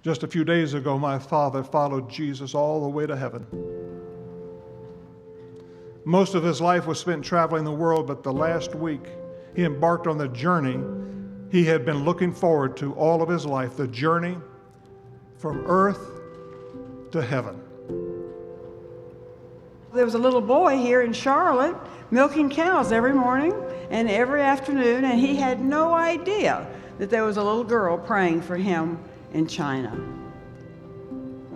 Just a few days ago, my father followed Jesus all the way to heaven. Most of his life was spent traveling the world, but the last week he embarked on the journey he had been looking forward to all of his life, the journey from earth to heaven. There was a little boy here in Charlotte milking cows every morning and every afternoon, and he had no idea that there was a little girl praying for him in China.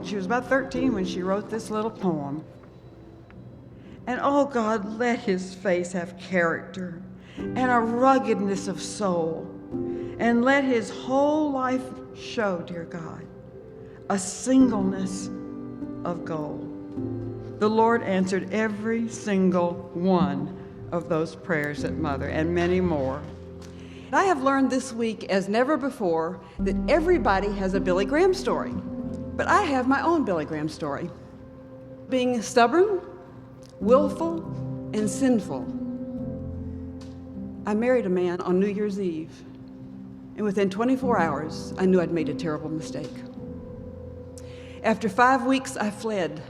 She was about 13 when she wrote this little poem. And oh God, let his face have character and a ruggedness of soul, and let his whole life show, dear God, a singleness of gold. The Lord answered every single one of those prayers at Mother, and many more. I have learned this week as never before that everybody has a Billy Graham story, but I have my own Billy Graham story. Being stubborn, willful, and sinful, I married a man on New Year's Eve, and within 24 hours, I knew I'd made a terrible mistake. After 5 weeks, I fled.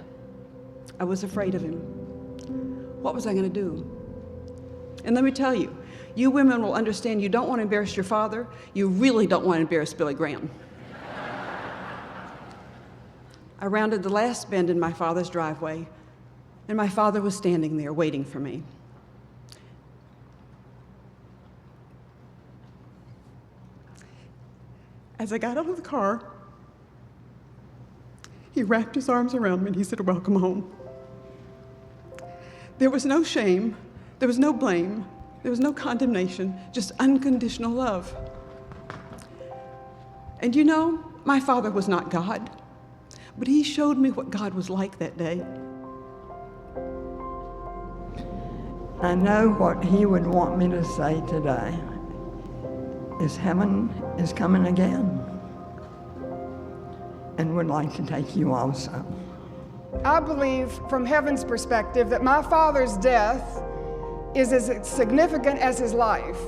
I was afraid of him. What was I going to do? And let me tell you, you women will understand you don't want to embarrass your father. You really don't want to embarrass Billy Graham. I rounded the last bend in my father's driveway, and my father was standing there waiting for me. As I got out of the car, he wrapped his arms around me and he said, "Welcome home." There was no shame, there was no blame, there was no condemnation, just unconditional love. And you know, my father was not God, but he showed me what God was like that day. I know what he would want me to say today is heaven is coming again and would like to take you also. I believe from heaven's perspective that my father's death is as significant as his life.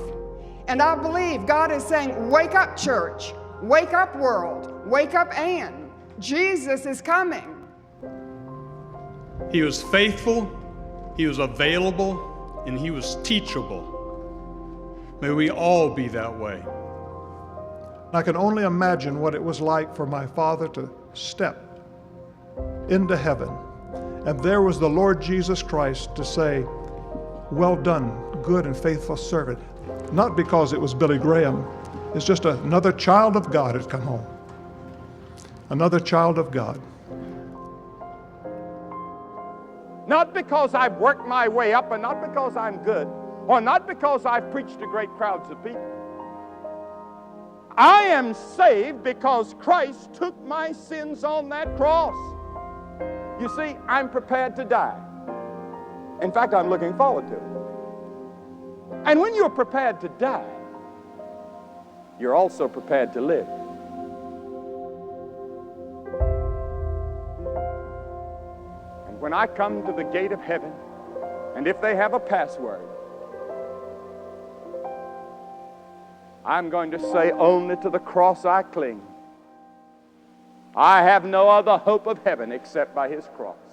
And I believe God is saying, wake up, church. Wake up, world. Wake up, Anne. Jesus is coming. He was faithful, he was available, and he was teachable. May we all be that way. I can only imagine what it was like for my father to step into heaven, and there was the Lord Jesus Christ to say, "Well done, good and faithful servant." Not because it was Billy Graham, it's just another child of God had come home. Another child of God. Not because I've worked my way up, and not because I'm good, or not because I've preached to great crowds of people. I am saved because Christ took my sins on that cross. You see, I'm prepared to die. In fact, I'm looking forward to it. And when you're prepared to die, you're also prepared to live. And when I come to the gate of heaven, and if they have a password, I'm going to say, only to the cross I cling. I have no other hope of heaven except by his cross.